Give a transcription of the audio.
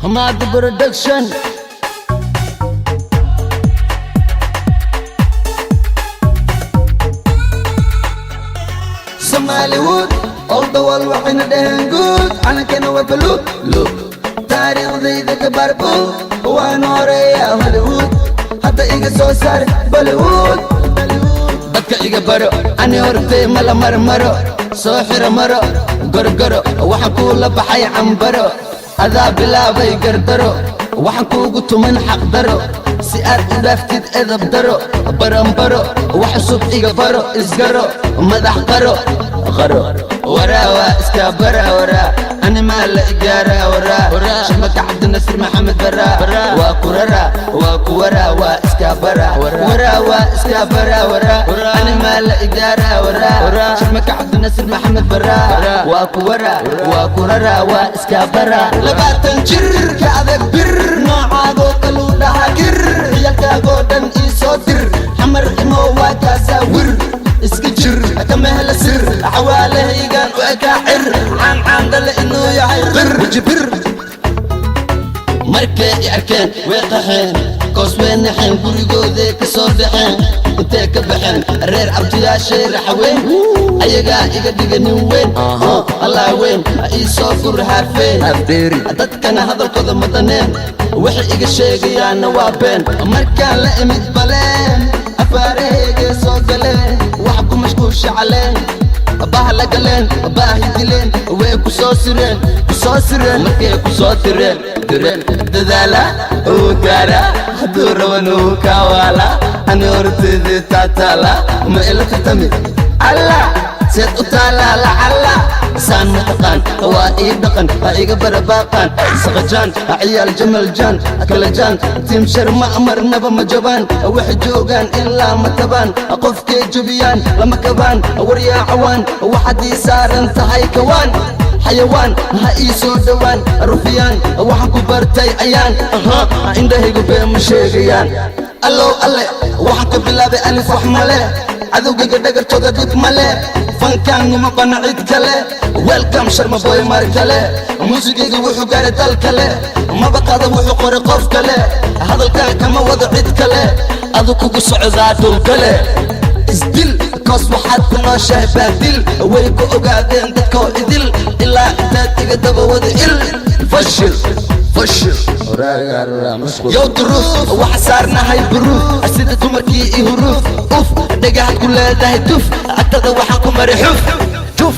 Hamad Production. Somaliwood, all the world waxayna dhaheen good. Anankana waa baluud, look. Taariikhdayda ka barbo, waan horeeyaa Hollywood. Hadda iga soo saar Bollywood. Dadka iga baro, ani hortay mala marmaro. Soo xiro maro, gorgoro, waxaan kula baxay cambaro. Adaa bilaabay gardaro, waxaan kuugu tuman xaq daro. Si aad u dhaaftid edab daro, baranbaro, wax cusub iga baro, isgaro, madax qaro qaro. Waraa waa iska bara waraa, ani maa la igaaraa waraa. Shamaka Cabdinasir Maxamed baraa, waa ku raraa, waa ku waraa, waa iska bara waraa, waa iska bara waraa. Ani maa la igaaraa waraa. Shamaka Cabdinasir Maxamed baraa, waa ku waraa, waa ku raraa, waa iska bara. 20 jir ka adag bir, noocaagoo kaluu dhahaa gir. Yalkaagoo dhan ii soo dir, xamar imo waa kaasaa wir. Iska jir kama hela sir, xawaalahaygaan u ekaa cir. Caan dhale inuu yahay qir wajibir. Markay i arkeen way qaxeen, koos way naxeen, gurigooday ka soo baxeen. Intay ka baxeen reer abtiyaashay raxweyn, ayagaa iga dhiga nin weyn. Allah weyn ii soo gur haafeen, dadkana hadalkooda madaneen. Waxay iga sheegayaanna waa been. Markaan la imid baleen, afaarahayga soo galeen. Wax ku mashquulsha caleen, baha la galeen, baahi dileen. Way ku soo sireen, markay ku soo direen dadaala uu gaara. Hadduu raban uu kawaala, ani hortayda taataala. Ma ila tartami alla seed u taala lacala. saan mataqaan waa ii dhaqan, ha iga barabaaqaan. Saqajaan ciyaal jamal jaan kala jaan, tiim shar ma marnaba ma jabaan. Waxay joogaan ilaa ma tabaan, qofkay jabiyaan lama kabaan. Waryaa cawaan waxaad ii saaran tahay kawaan. Xayawaan ha ii soo dhowaan, rufiyaan waxaan ku bartay ayaan. Indhahaygu been ma sheegayaan. Allow alle waxaan ka bilaabay alif wax male, cadowgayga dhagartooda dhib male. Fankaan uma bana cid kale, welcome sharma boy mar kale. Muusigayga wuxuu gaaray dal kale, maba qaada wuxuu qoray qof kale. Hadalkaan kama wado cid kale, adu kugu socdaa dhul kale. Isdil koos waxaad ku nooshahay baadil, way ku ogaadeen dadkoo idil. Ilaa intaad iga daba wada il fashil yow duruuf waxa saarnahay buruuf. Sida dumarkii i huruuf uf, dhagaxad ku leedahay tuf, agtada waxaan ku mari xuf tuf.